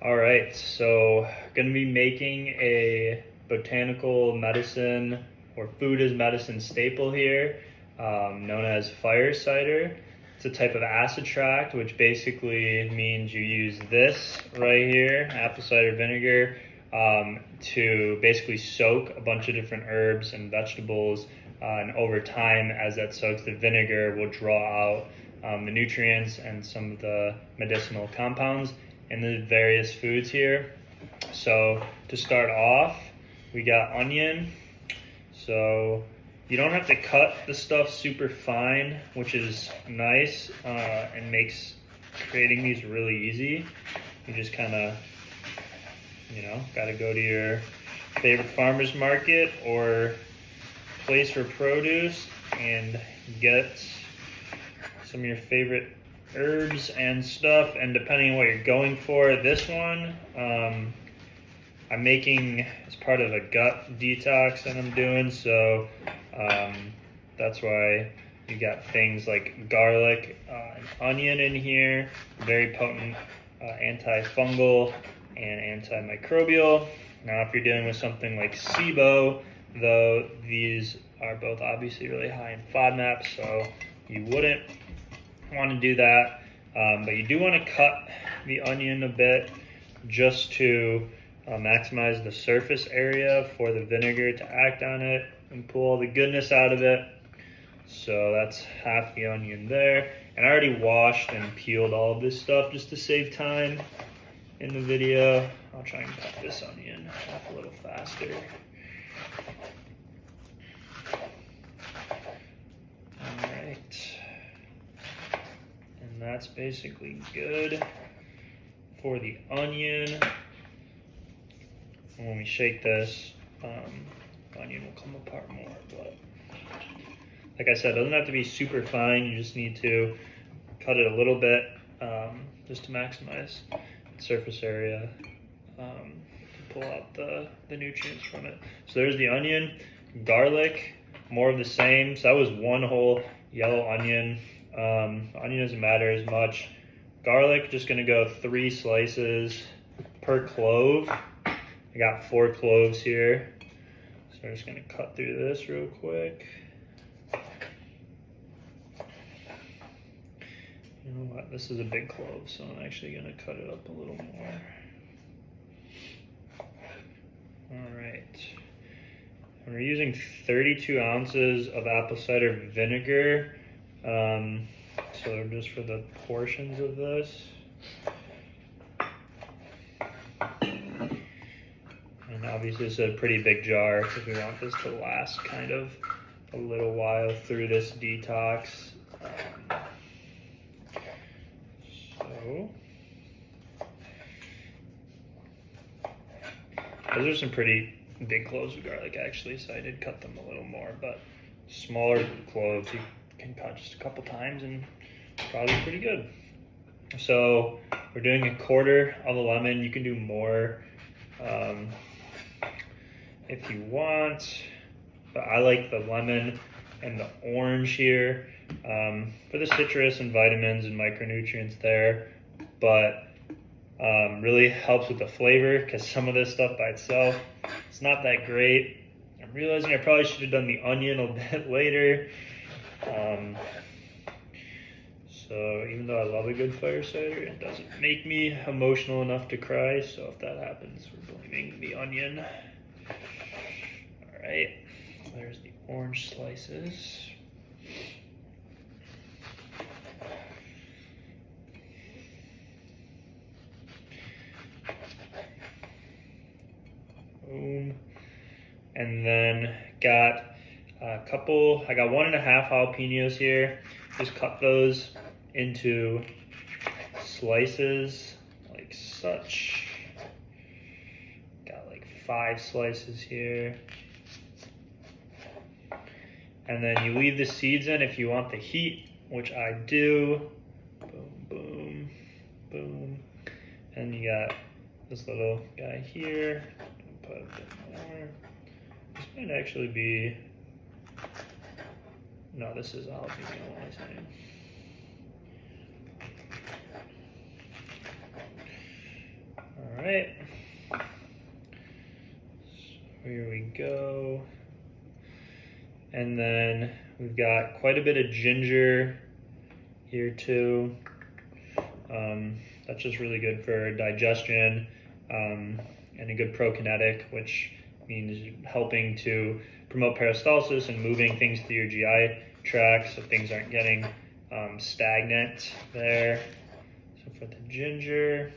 All right, so going to be making a botanical medicine or food as medicine staple here, known as fire cider. It's a type of acid tract, which basically means you use this right here, apple cider vinegar, to basically soak a bunch of different herbs and vegetables. And over time, as that soaks, the vinegar will draw out the nutrients and some of the medicinal compounds in the various foods here. So to start off, we got onion. So you don't have to cut the stuff super fine, which is nice and makes creating these really easy. You just kind of, got to go to your favorite farmer's market or place for produce and get some of your favorite herbs and stuff, and depending on what you're going for. This one I'm making as part of a gut detox that I'm doing, so that's why you got things like garlic and onion in here, very potent antifungal and antimicrobial. Now if you're dealing with something like SIBO, though, these are both obviously really high in FODMAP, so you wouldn't want to do that, but you do want to cut the onion a bit just to maximize the surface area for the vinegar to act on it and pull all the goodness out of it. So that's half the onion there, and I already washed and peeled all of this stuff just to save time in the video. I'll try and cut this onion off a little faster. And that's basically good for the onion. And when we shake this, the onion will come apart more. But like I said, it doesn't have to be super fine. You just need to cut it a little bit just to maximize the surface area to pull out the nutrients from it. So there's the onion. Garlic, more of the same. So that was one whole yellow onion. Onion doesn't matter as much. Garlic, just gonna go 3 slices per clove. I got 4 cloves here. So I'm just gonna cut through this real quick. You know what, this is a big clove, so I'm actually gonna cut it up a little more. All right. We're using 32 ounces of apple cider vinegar. So just for the portions of this. And obviously it's a pretty big jar because we want this to last kind of a little while through this detox. So those are some pretty big cloves of garlic actually, so I did cut them a little more, but smaller cloves you can cut just a couple times and probably pretty good. So we're doing 1/4 of a lemon. You can do more if you want, but I like the lemon and the orange here for the citrus and vitamins and micronutrients there, but really helps with the flavor because some of this stuff by itself, it's not that great. I'm realizing I probably should have done the onion a bit later. So even though I love a good fire cider, it doesn't make me emotional enough to cry. So if that happens, we're blaming the onion. All right, there's the orange slices. Boom. And then got I got 1.5 jalapenos here. Just cut those into slices like such. Got like 5 slices here. And then you leave the seeds in if you want the heat, which I do. Boom, boom, boom. And you got this little guy here. Put a bit more. This might actually be, no, this is jalapeno, what am I saying? right. Here we go. And then we've got quite a bit of ginger here too. That's just really good for digestion and a good prokinetic, which means helping to promote peristalsis and moving things through your GI tract so things aren't getting stagnant there. So for the ginger,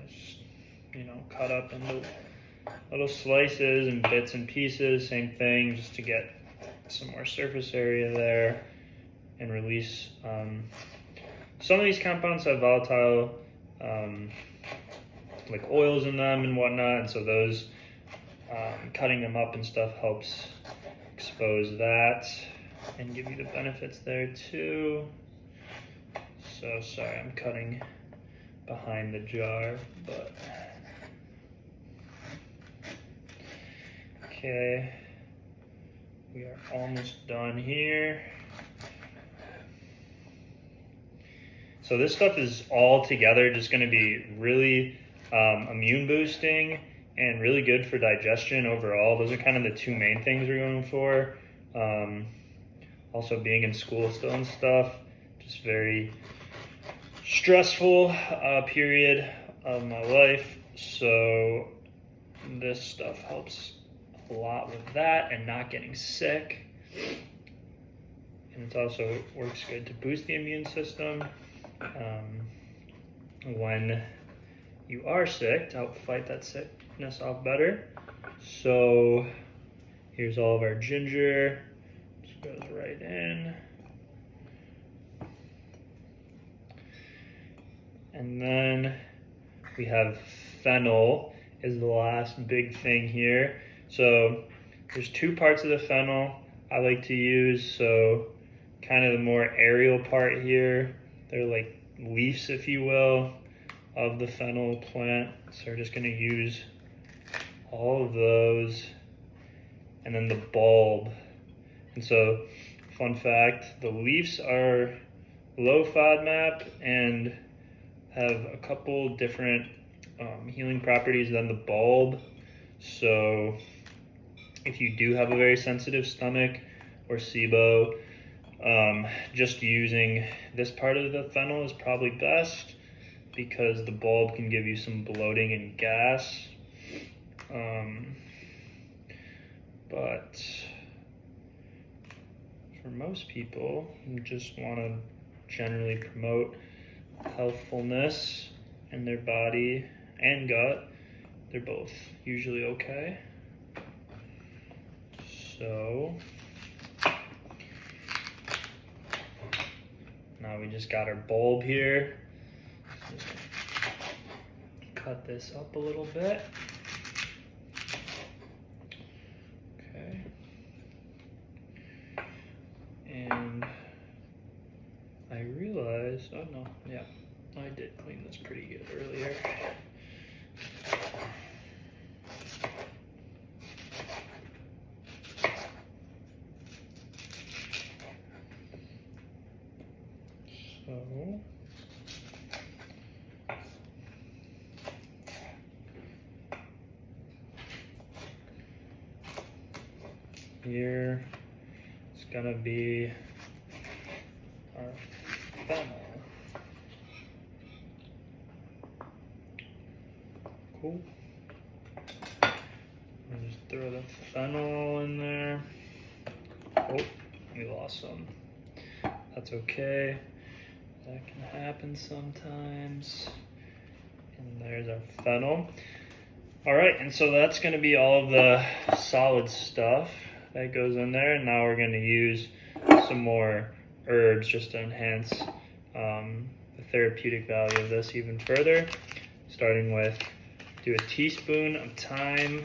just, cut up into little slices and bits and pieces, same thing, just to get some more surface area there and release. Some of these compounds have volatile like oils in them and whatnot, and so those cutting them up and stuff helps expose that and give you the benefits there too. So sorry, I'm cutting behind the jar, but okay, we are almost done here. So this stuff is all together just going to be really immune boosting and really good for digestion overall. Those are kind of the two main things we're going for. Also being in school still and stuff, just very stressful period of my life. So this stuff helps a lot with that and not getting sick. And it also works good to boost the immune system when you are sick, to help fight that sickness off better. So here's all of our ginger. Just goes right in. And then we have fennel is the last big thing here. So there's two parts of the fennel I like to use. So kind of the more aerial part here, they're like leaves, if you will, of the fennel plant. So we're just going to use all of those, and then the bulb. And so, fun fact, the leaves are low FODMAP and have a couple different healing properties than the bulb. So if you do have a very sensitive stomach or SIBO, just using this part of the fennel is probably best, because the bulb can give you some bloating and gas. But for most people who just want to generally promote healthfulness in their body and gut, they're both usually okay. So now we just got our bulb here. Just cut this up a little bit. Okay. And I realized, oh no, yeah, I did clean this pretty good earlier. So here it's gonna be our fennel. Cool. I'll just throw the fennel in there. Oh, we lost some. That's okay. That can happen sometimes. And there's our fennel. All right, and so that's going to be all of the solid stuff that goes in there. And now we're going to use some more herbs just to enhance the therapeutic value of this even further. Starting with, do a teaspoon of thyme.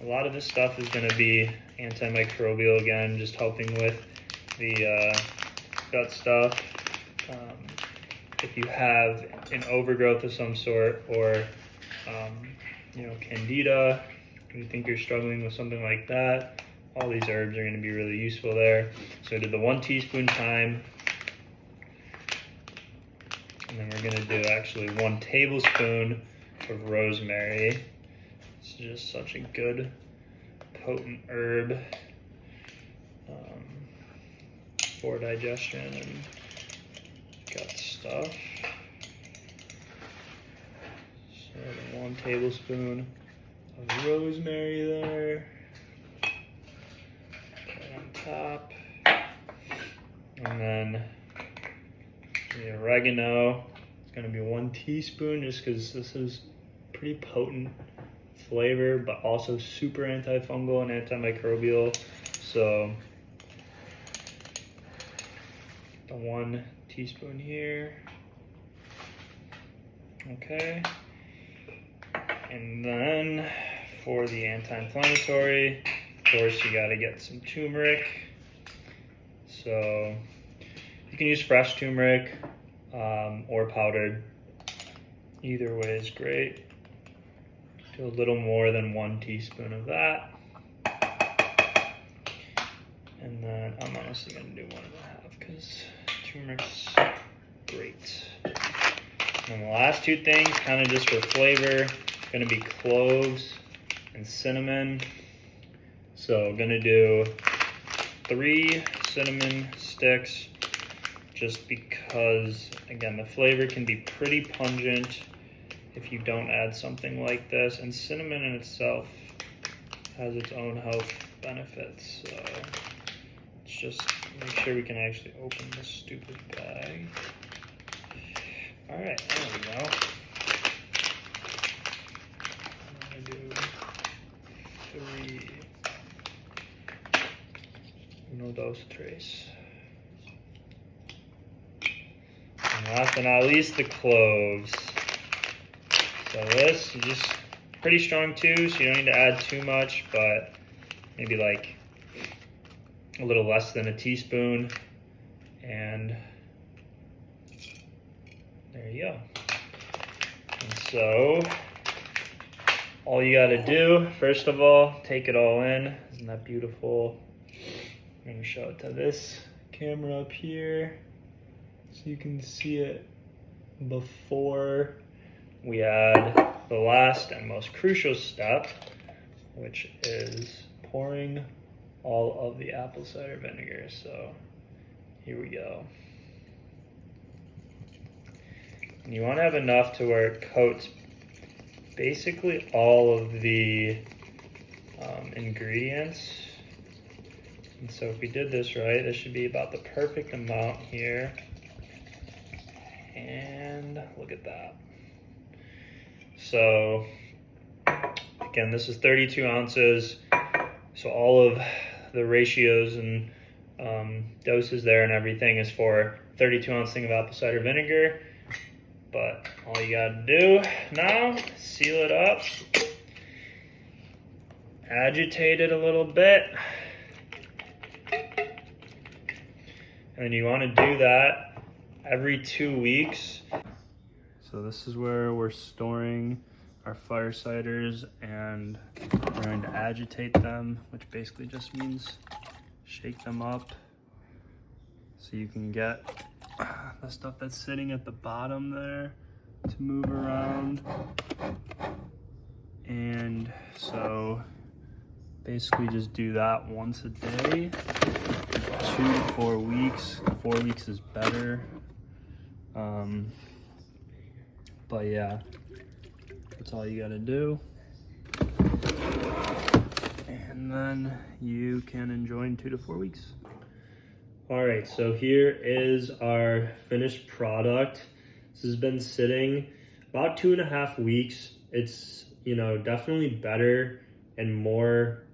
A lot of this stuff is going to be antimicrobial, again, just helping with the gut stuff. If you have an overgrowth of some sort, or candida, if you think you're struggling with something like that, all these herbs are going to be really useful there. So I did the 1 teaspoon thyme, and then we're gonna do actually 1 tablespoon of rosemary. This is just such a good, potent herb for digestion and gut stuff. So 1 tablespoon of rosemary there. Put it on top. And then the oregano. It's gonna be 1 teaspoon just because this is pretty potent flavor, but also super antifungal and antimicrobial. So the 1 teaspoon here. Okay. And then for the anti-inflammatory, of course, you gotta get some turmeric. So you can use fresh turmeric or powdered. Either way is great. Do a little more than 1 teaspoon of that. And then I'm honestly gonna do 1.5 because turmeric's great. And the last 2 things, kind of just for flavor, gonna be cloves and cinnamon. So I'm gonna do 3 cinnamon sticks just because, again, the flavor can be pretty pungent if you don't add something like this, and cinnamon in itself has its own health benefits. So let's just make sure we can actually open this stupid bag. All right, there we go. I'm gonna do 3. 1, 2, 3. And last but not least, the cloves. So this is just pretty strong too, so you don't need to add too much, but maybe like a little less than a teaspoon. And there you go. And so all you gotta do, first of all, take it all in. Isn't that beautiful? I'm gonna show it to this camera up here so you can see it before we add the last and most crucial step, which is pouring all of the apple cider vinegar. So here we go. And you want to have enough to where it coats basically all of the ingredients. And so if we did this right, this should be about the perfect amount here. And look at that. So again, this is 32 ounces. So all of the ratios and doses there and everything is for 32 ounce thing of apple cider vinegar. But all you gotta do now, seal it up, agitate it a little bit. And you want to do that every 2 weeks. So this is where we're storing our fire ciders, and we're going to agitate them, which basically just means shake them up so you can get the stuff that's sitting at the bottom there to move around. And so basically just do that once a day, 2 to 4 weeks. 4 weeks is better. But yeah, that's all you gotta do. And then you can enjoy in 2 to 4 weeks. All right, so here is our finished product. This has been sitting about 2.5 weeks. It's, you know, definitely better and more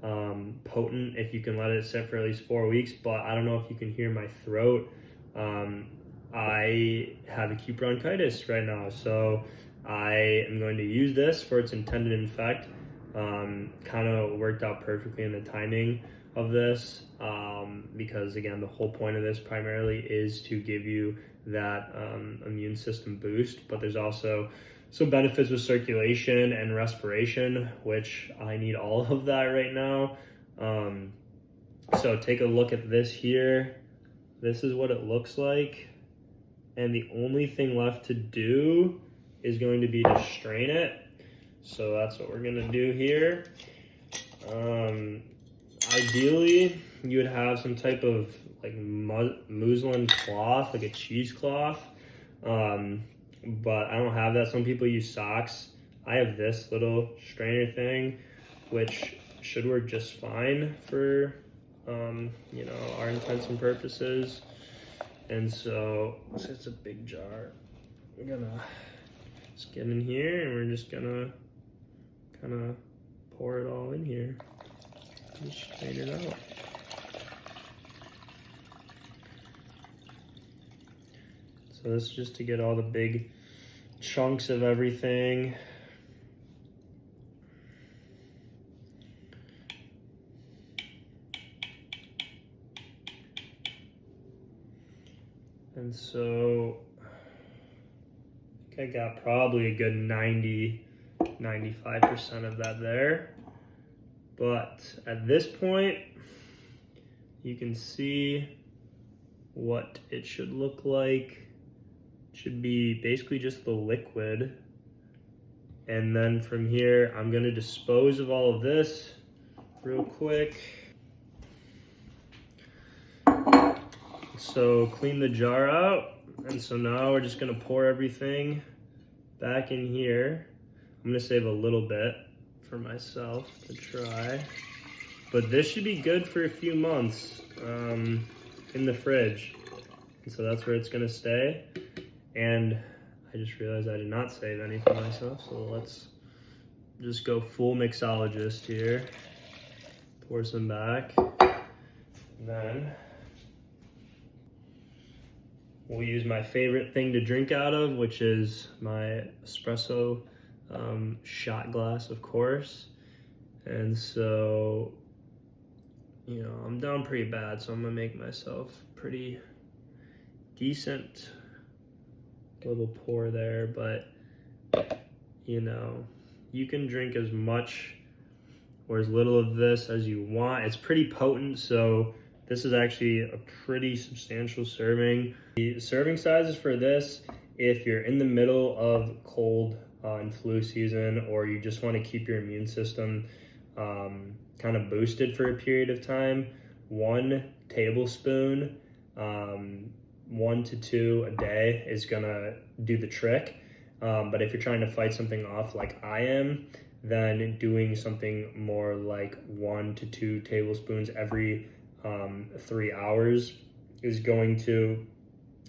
potent if you can let it sit for at least 4 weeks, but I don't know if you can hear my throat. I have acute bronchitis right now, so I am going to use this for its intended effect. Kind of worked out perfectly in the timing of this, because again, the whole point of this primarily is to give you that immune system boost, but there's also some benefits with circulation and respiration, which I need all of that right now. So take a look at this here. This is what it looks like. And the only thing left to do is going to be to strain it. So that's what we're gonna do here. Ideally, you would have some type of like muslin cloth, like a cheesecloth. But I don't have that. Some people use socks. I have this little strainer thing, which should work just fine for, you know, our intents and purposes. And so, it's a big jar. I'm gonna just get in here and we're just gonna kind of pour it all in here and strain it out. So this is just to get all the big chunks of everything. And so I think I got probably a good 95% of that there. But at this point, you can see what it should look like. It should be basically just the liquid. And then from here, I'm gonna dispose of all of this real quick. So clean the jar out. And so now we're just gonna pour everything back in here. I'm gonna save a little bit for myself to try. But this should be good for a few months in the fridge. And so that's where it's gonna stay. And I just realized I did not save any for myself. So let's just go full mixologist here. Pour some back. And then we'll use my favorite thing to drink out of, which is my espresso shot glass, of course. And so, you know, I'm down pretty bad, so I'm gonna make myself pretty decent little pour there. But, you know, you can drink as much or as little of this as you want. It's pretty potent, so this is actually a pretty substantial serving. The serving sizes for this, if you're in the middle of cold and flu season, or you just want to keep your immune system kind of boosted for a period of time, 1 tablespoon, 1 to 2 a day is gonna do the trick. But if you're trying to fight something off like I am, then doing something more like 1 to 2 tablespoons every 3 hours is going to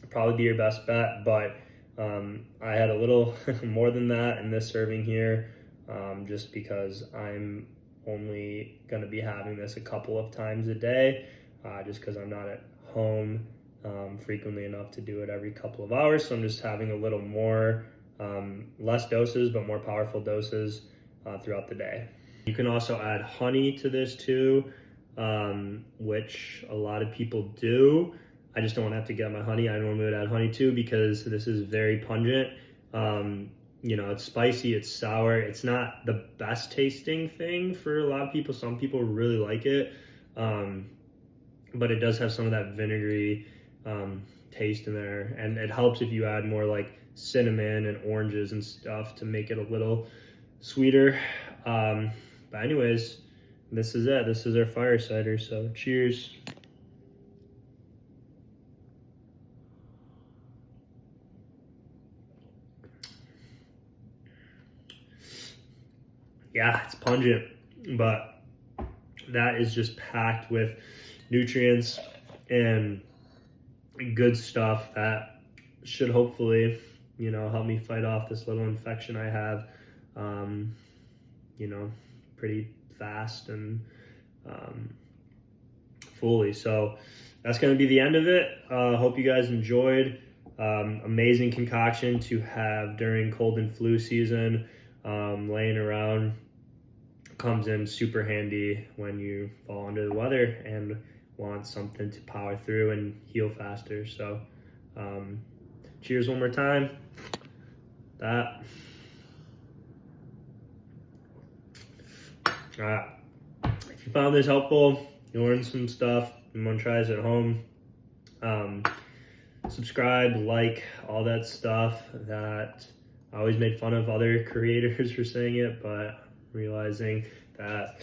probably be your best bet. But I had a little more than that in this serving here, just because I'm only going to be having this a couple of times a day, just because I'm not at home frequently enough to do it every couple of hours. So I'm just having a little more, less doses, but more powerful doses throughout the day. You can also add honey to this too, which a lot of people do. I just don't want to have to get my honey. I normally would add honey too, because this is very pungent. You know, it's spicy, it's sour. It's not the best tasting thing for a lot of people. Some people really like it, but it does have some of that vinegary taste in there. And it helps if you add more like cinnamon and oranges and stuff to make it a little sweeter. But anyways, this is it. This is our fire cider, so cheers. Yeah, it's pungent, but that is just packed with nutrients and good stuff that should hopefully, you know, help me fight off this little infection I have, you know, pretty fast and fully. So that's going to be the end of it. Hope you guys enjoyed. Amazing concoction to have during cold and flu season. Laying around, comes in super handy when you fall under the weather and want something to power through and heal faster. So cheers one more time. That. If you found this helpful, you learned some stuff, you want to try this at home, subscribe, like, all that stuff. That I always made fun of other creators for saying it, but realizing that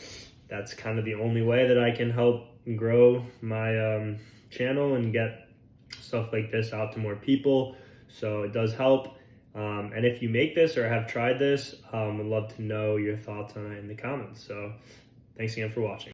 that's kind of the only way that I can help grow my channel and get stuff like this out to more people. So it does help. And if you make this or have tried this, I'd love to know your thoughts on it in the comments. So thanks again for watching.